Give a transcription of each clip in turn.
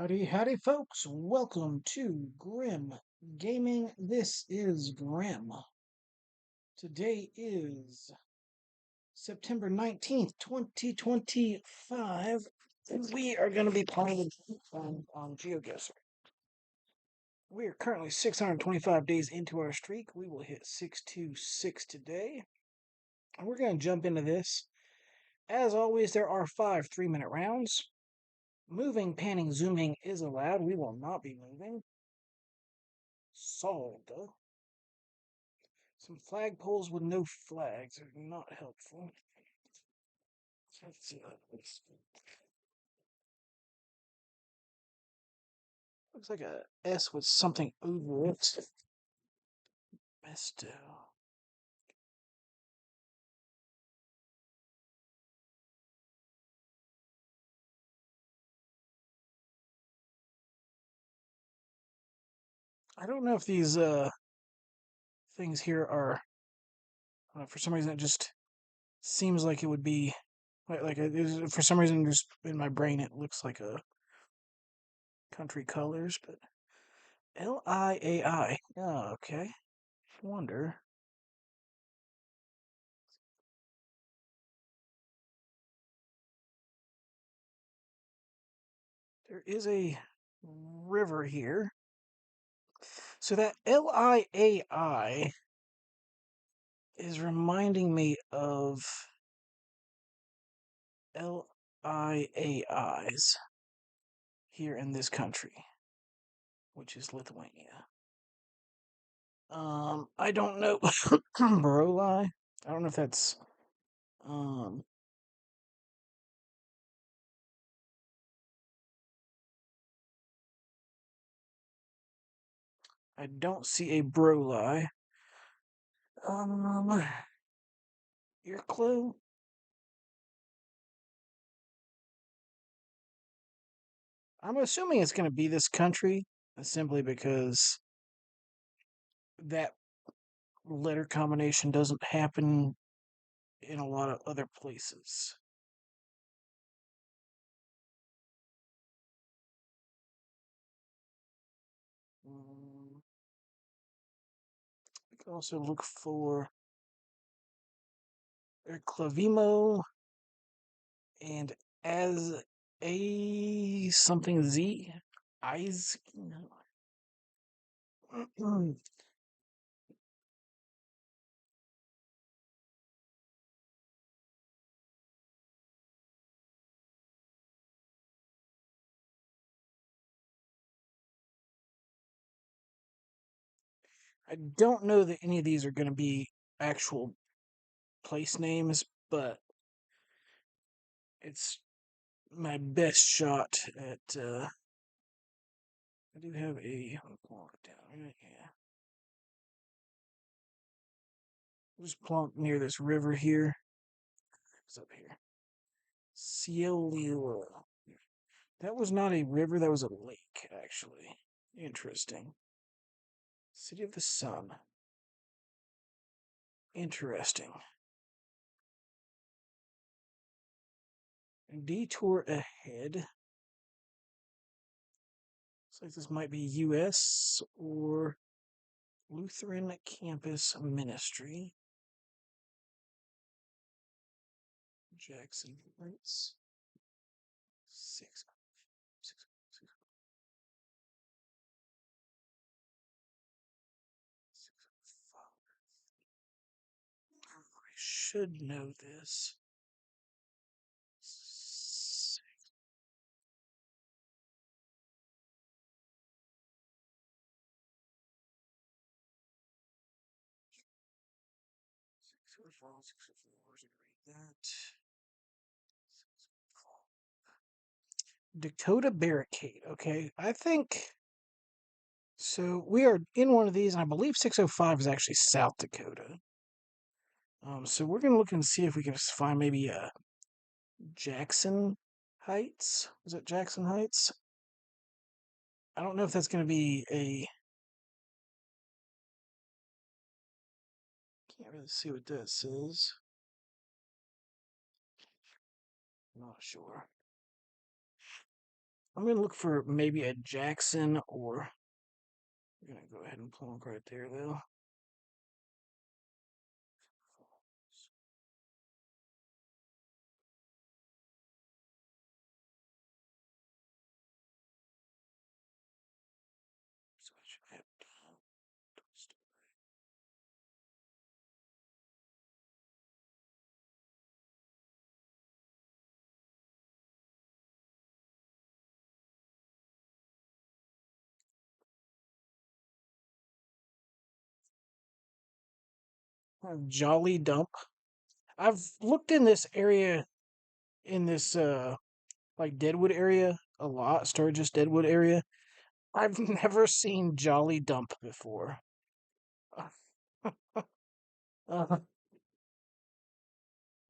Howdy, howdy, folks. Welcome to Grim Gaming. This is Grim. Today is September 19th, 2025. And we are going to be playing on GeoGuessr. We are currently 625 days into our streak. We will hit 626 today. And we're going to jump into this. As always, there are 5 3-minute rounds. Moving, panning, zooming is allowed. We will not be moving. Solved. Some flagpoles with no flags are not helpful. Let's see. Looks like a S with something over it. Mesto. I don't know if these things here are. For some reason, it just seems like it would be for some reason, just in my brain, it looks like a country colors, but LIAI. Oh, okay. Wonder. There is a river here. So that LIAI is reminding me of LIAIs here in this country, which is Lithuania. I don't know. Broli? I don't know if that's um I don't see a Broli. Um your clue? I'm assuming it's gonna be this country, simply because that letter combination doesn't happen in a lot of other places. We can also look for Clavimo and as a something Z eyes. I don't know that any of these are going to be actual place names, but it's my best shot at. I do have a plonk down right here. Just plonk near this river here. It's up here. Cielua. That was not a river, that was a lake, actually. Interesting. City of the Sun. Interesting. Detour ahead. Looks like this might be U.S. or Lutheran Campus Ministry. Jackson Heights. 6. I should know this. That. Dakota Barricade. Okay, I think so. We are in one of these, and I believe 605 is actually South Dakota. So we're gonna look and see if we can find maybe Jackson Heights. Is it Jackson Heights? I don't know if that's gonna be a. Can't really see what that says. Not sure. I'm gonna look for maybe a Jackson, or we're gonna go ahead and plonk right there though. So I should have Jolly Dump. I've looked in this area, in this like Deadwood area a lot, Sturgis Deadwood area. I've never seen Jolly Dump before. Uh,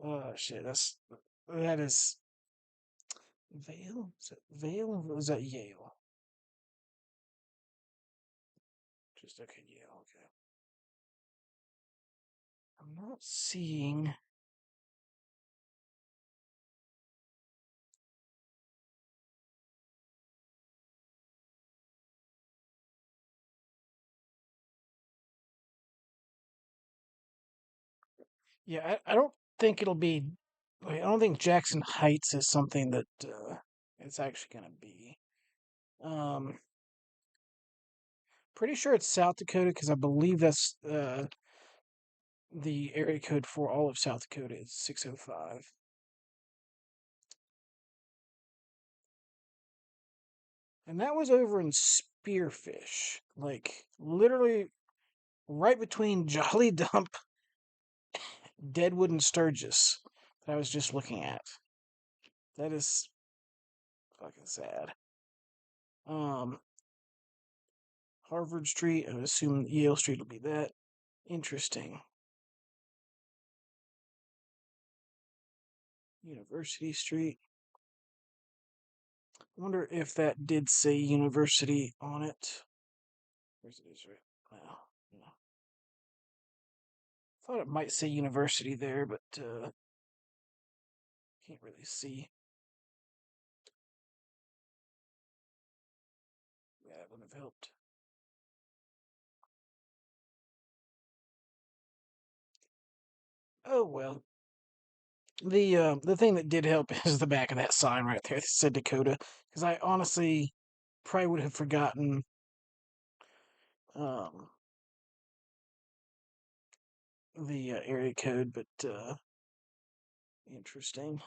oh shit, that is Vale? Is it Vale or is that Yale? Just okay, Yale, okay. I'm not seeing. Yeah, I don't think it'll be. I don't think Jackson Heights is something that it's actually going to be. Um, Pretty sure it's South Dakota because I believe that's the area code for all of South Dakota is 605. And that was over in Spearfish, like literally right between Jolly Dump, Deadwood, and Sturgis. That I was just looking at. That is fucking sad. Um, Harvard Street. I would assume Yale Street will be that. Interesting. University Street. I wonder if that did say University on it. Where's it is right now? No. Thought it might say University there, but can't really see. Yeah, that wouldn't have helped. Oh well. The thing that did help is the back of that sign right there that said Dakota, because I honestly probably would have forgotten um the area code, but interesting.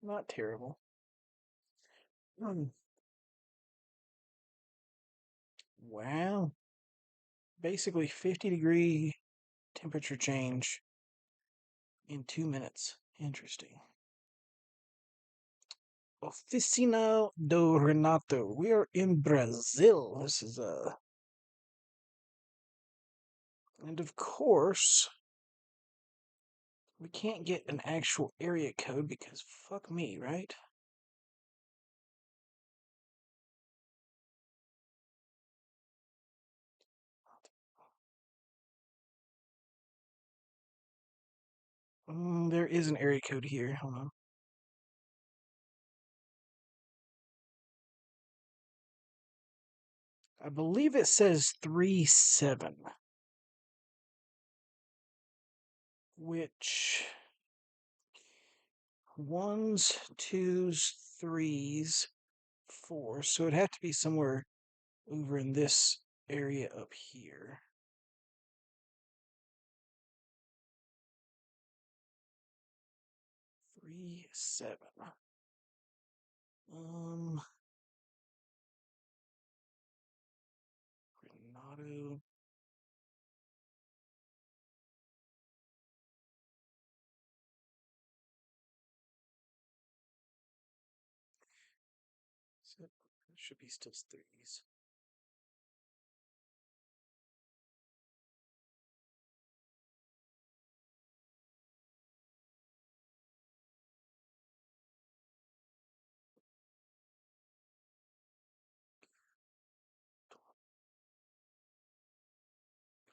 Not terrible. Hmm. Wow. Basically 50-degree temperature change in 2 minutes. Interesting. Oficina do Renato. We are in Brazil. This is and of course we can't get an actual area code because fuck me, right? There is an area code here. Hold on. I believe it says 37, which ones, twos, threes, fours. So it'd have to be somewhere over in this area up here. 37. Um, Granado. So it should be still threes.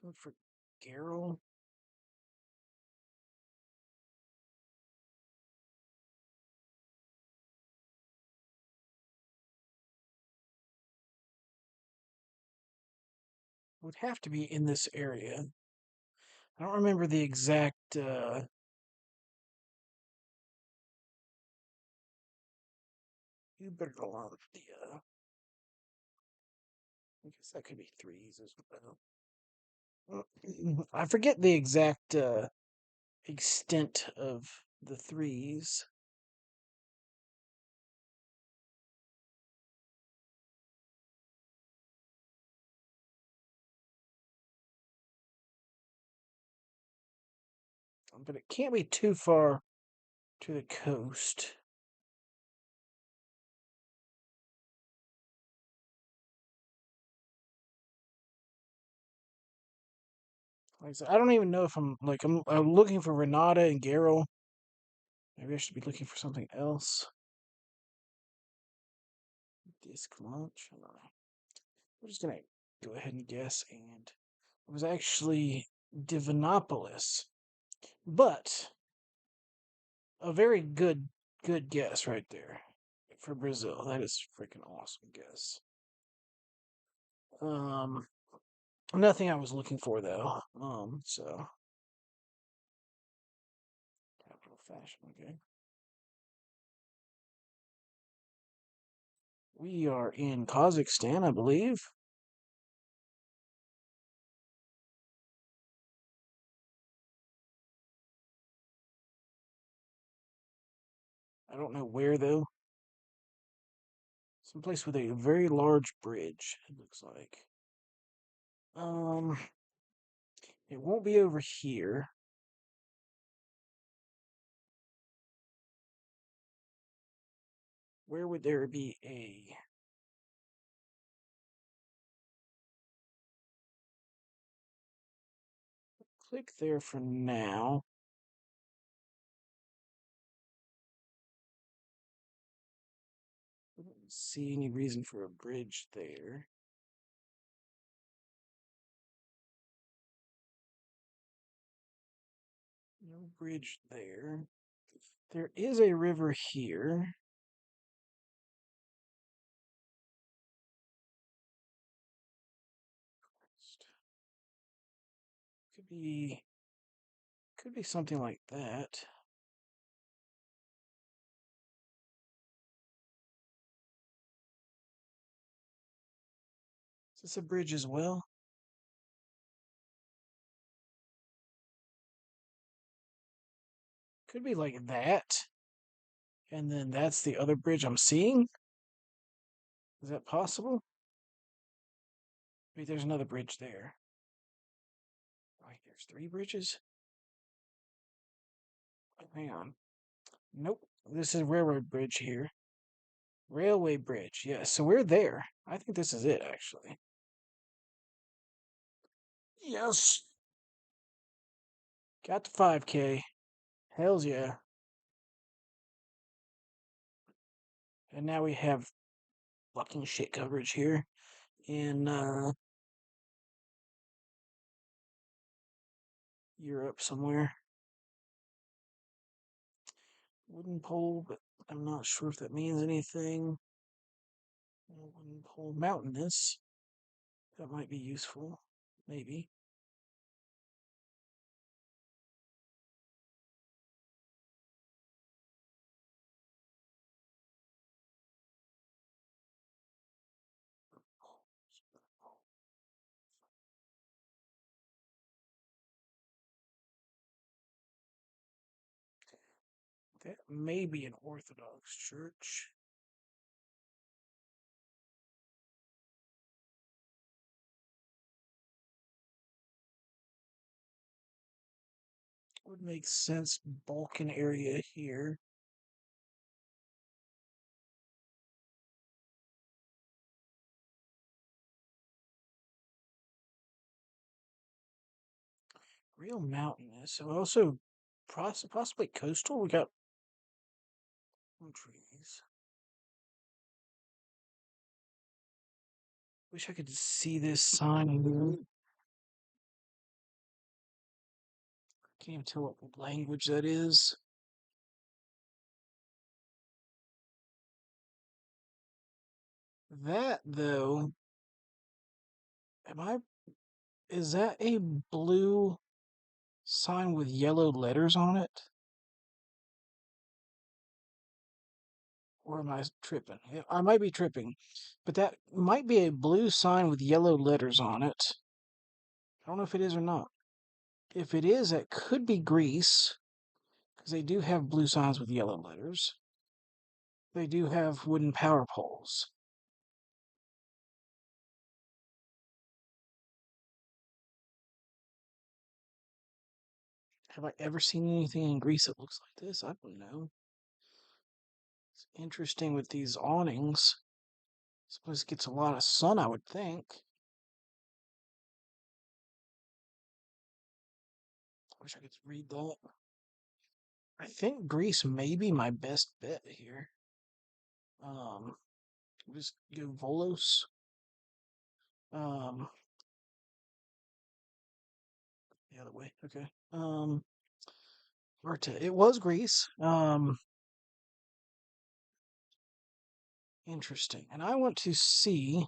Look for Garrel. would have to be in this area. I don't remember the exact. You better go on the. I guess that could be threes as well. I forget the exact extent of the threes. But it can't be too far to the coast. Like I said, I don't even know if I'm looking for Renata and Geralt. Maybe I should be looking for something else. Disc launch. We're just gonna go ahead and guess, and it was actually Divinopolis, but a very good guess right there for Brazil. That is freaking awesome guess. Um, Nothing I was looking for though. So capital fashion. Okay, we are in Kazakhstan, I believe. I don't know where though. Someplace with a very large bridge. It looks like. Um, it won't be over here. Where would there be a click there for now? I don't see any reason for a bridge there. No bridge there. There is a river here. Could be something like that. Is this a bridge as well? Could be like that. And then that's the other bridge I'm seeing. Is that possible? Maybe there's another bridge there. Like there's three bridges? Oh, hang on. Nope. This is railroad bridge here. Railway bridge. Yes. So we're there. I think this is it actually. Yes. Got to 5K. Hells yeah. And now we have fucking shit coverage here in Europe somewhere. Wooden pole, but I'm not sure if that means anything. Wooden pole mountainous. That might be useful. Maybe. That may be an Orthodox church. Would make sense. Balkan area here. Real mountainous. So also possibly coastal. We got trees. Wish I could see this sign. Can't even tell what language that is. That though, am I Is that a blue sign with yellow letters on it? Or am I tripping? Yeah, I might be tripping, but that might be a blue sign with yellow letters on it. I don't know if it is or not. If it is, that could be Greece, because they do have blue signs with yellow letters. They do have wooden power poles. Have I ever seen anything in Greece that looks like this? I don't know. It's interesting with these awnings. This place gets a lot of sun, I would think. I wish I could read that. I think Greece may be my best bet here. Um, just go Volos. Um, the other way. Okay. Marta. It was Greece. Interesting. And I want to see.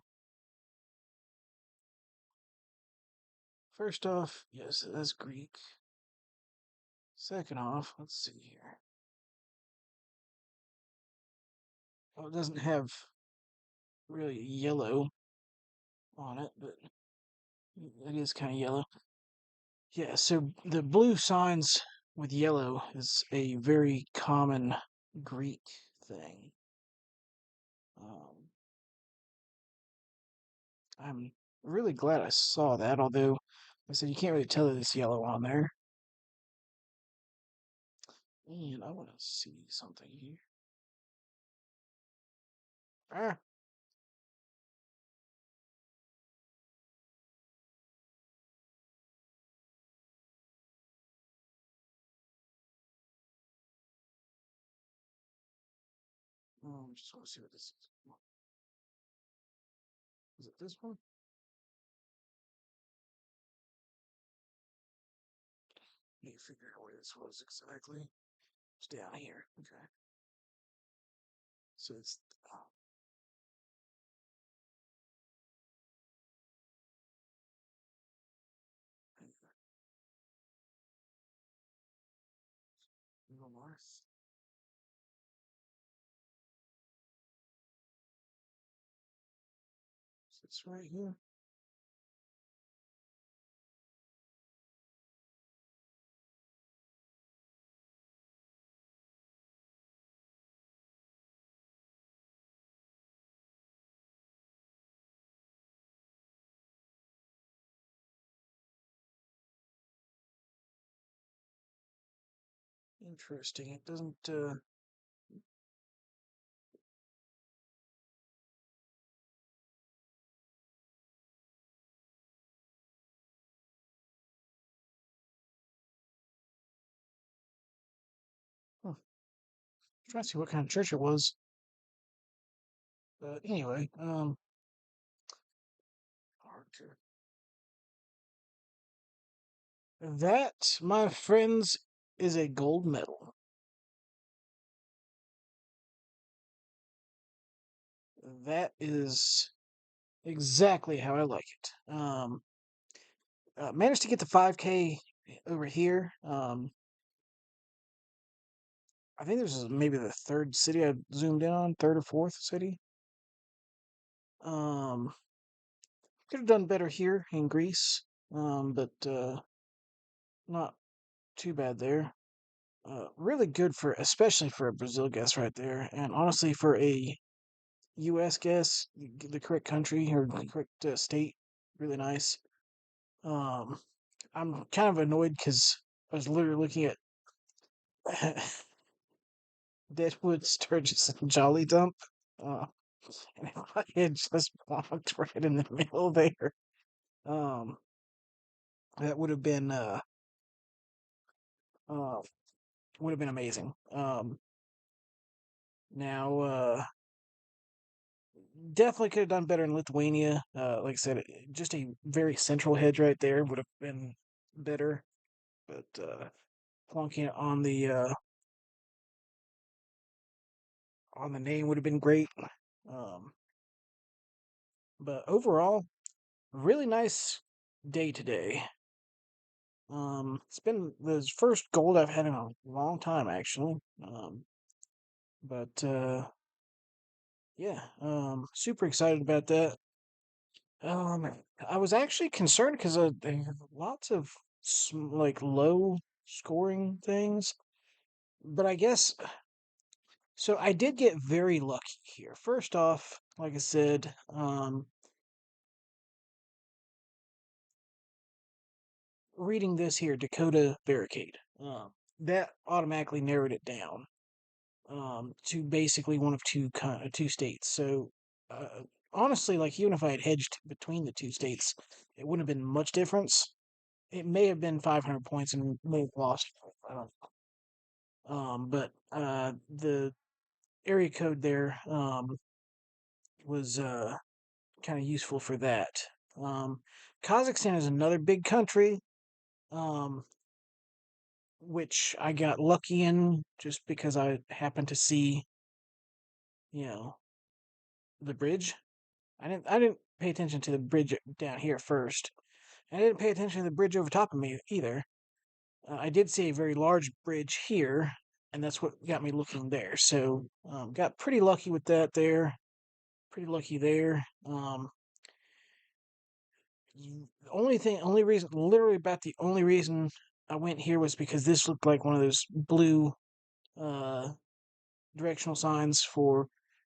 First off, yes, that's Greek. Second off, let's see here. Oh, it doesn't have really yellow on it, but it is kind of yellow. Yeah, so the blue signs with yellow is a very common Greek thing. Um, I'm really glad I saw that, although I said you can't really tell that it's yellow on there. And I want to see something here. Ah, just want to see what this is. Is it this one? Need to figure out where this was exactly. It's down here. Okay. So it's north. It's right here. Interesting. It doesn't. Huh. Trying to see what kind of church it was. But anyway, Archer. That, my friends, is a gold medal. That is exactly how I like it. Managed to get the 5K over here. I think this is maybe the third city I zoomed in on, third or fourth city. Um, could have done better here in Greece, but not too bad there. Really good for, especially for a Brazil guess right there, and honestly for a U.S. guess, the correct country or the correct state, really nice. Um, I'm kind of annoyed because I was literally looking at Deadwood, Sturgis, and Jolly Dump. Uh, and if I had just walked right in the middle there, um, that uh, would have been amazing. Now, definitely could have done better in Lithuania. Like I said, just a very central hedge right there would have been better. But plonking it on the name would have been great. Um, but overall, really nice day today. It's been the first gold I've had in a long time, actually. But yeah, super excited about that. Um, I was actually concerned because they have lots of like low scoring things, but I guess so. I did get very lucky here. First off, like I said, reading this here, Dakota Barricade, that automatically narrowed it down to basically one of two states. So honestly, like even if I had hedged between the two states, it wouldn't have been much difference. It may have been 500 points and may have lost. I don't but the area code there was kind of useful for that. Um, Kazakhstan is another big country, um, which I got lucky in just because I happened to see, you know, the bridge. I didn't pay attention to the bridge down here first. I didn't pay attention to the bridge over top of me either. I did see a very large bridge here, and that's what got me looking there. So got pretty lucky with that there. Pretty lucky there. Only reason, literally about the only reason I went here was because this looked like one of those blue uh, directional signs for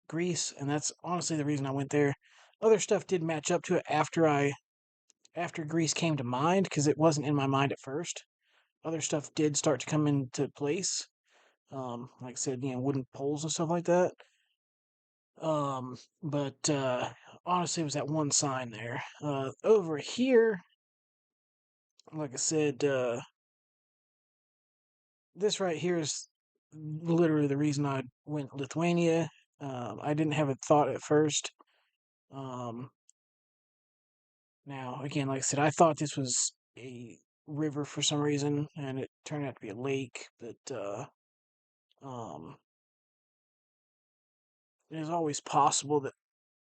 Greece, and that's honestly the reason I went there. Other stuff did match up to it after Greece came to mind because it wasn't in my mind at first. Other stuff did start to come into place. Like I said, wooden poles and stuff like that. But honestly, it was that one sign there. Over here, like I said, this right here is literally the reason I went Lithuania. I didn't have a thought at first. Um, Now, again, like I said, I thought this was a river for some reason, and it turned out to be a lake. But um, it is always possible that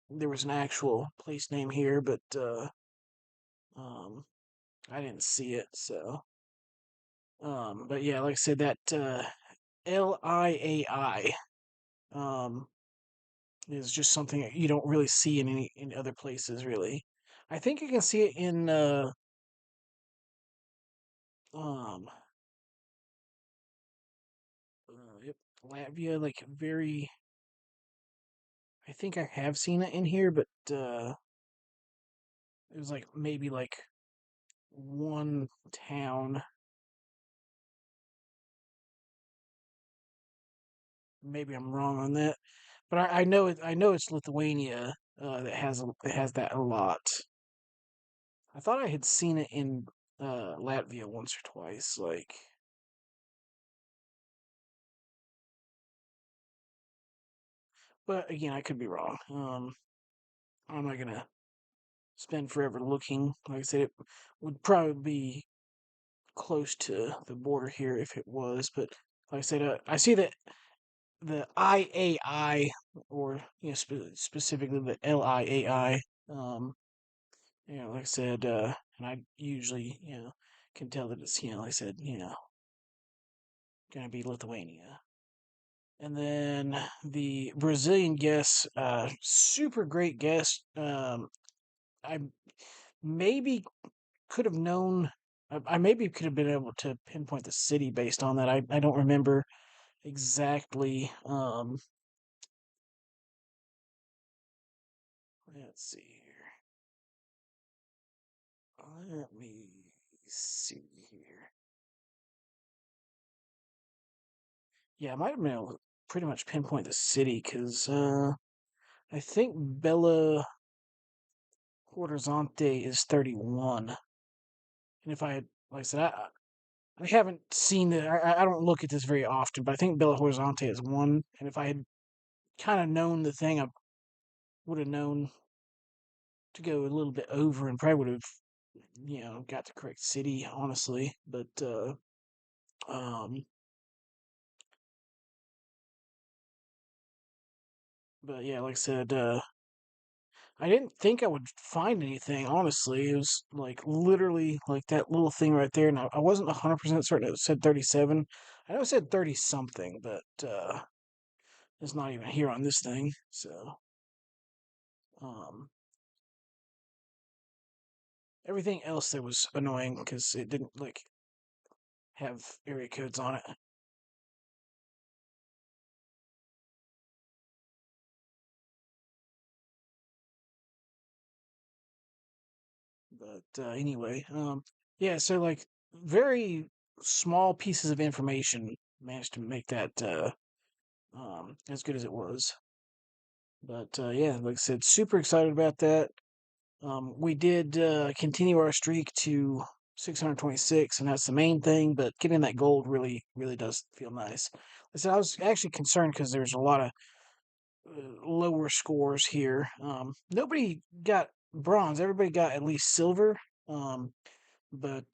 there was an actual place name here, but um, I didn't see it. So, but yeah, like I said, that LIAI um, is just something that you don't really see in other places, really. I think you can see it in um, yep, Latvia, like very. I think I have seen it in here, but it was like maybe like one town. Maybe I'm wrong on that, but I know it. I know it's Lithuania that has that a lot. I thought I had seen it in Latvia once or twice. Like, but again, I could be wrong. I'm not gonna spend forever looking. Like I said, it would probably be close to the border here if it was. But like I said, I see that the IAI, or specifically the LIAI. Um, like I said, and I usually can tell that it's like I said gonna be Lithuania. And then the Brazilian guess, super great guess. I maybe could have known. I maybe could have been able to pinpoint the city based on that. I don't remember exactly. Let's see here. Let me see here. Yeah, I might have been able to pretty much pinpoint the city because I think Bella Horizonte is 31. And if I had, like I said, I haven't seen it. I don't look at this very often, but I think Bella Horizonte is one. And if I had kind of known the thing, I would have known to go a little bit over and probably would have, got the correct city, honestly. Um, but yeah, like I said, I didn't think I would find anything, honestly. It was like literally like that little thing right there, and I wasn't 100% certain it said 37. I know it said 30 something, but it's not even here on this thing. So, um, everything else that was annoying because it didn't like have area codes on it. But anyway, yeah. So like very small pieces of information managed to make that as good as it was. But yeah, like I said, super excited about that. We did continue our streak to 626, and that's the main thing. But getting that gold really, really does feel nice. I said I was actually concerned because there's a lot of lower scores here. Nobody got bronze. Everybody got at least silver. But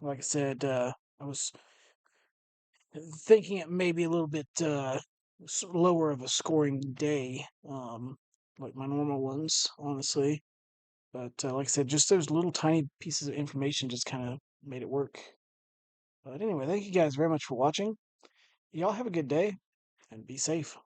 like I said, I was thinking it may be a little bit lower of a scoring day, like my normal ones, honestly. But like I said, just those little tiny pieces of information just kind of made it work. But anyway, thank you guys very much for watching. Y'all have a good day and be safe.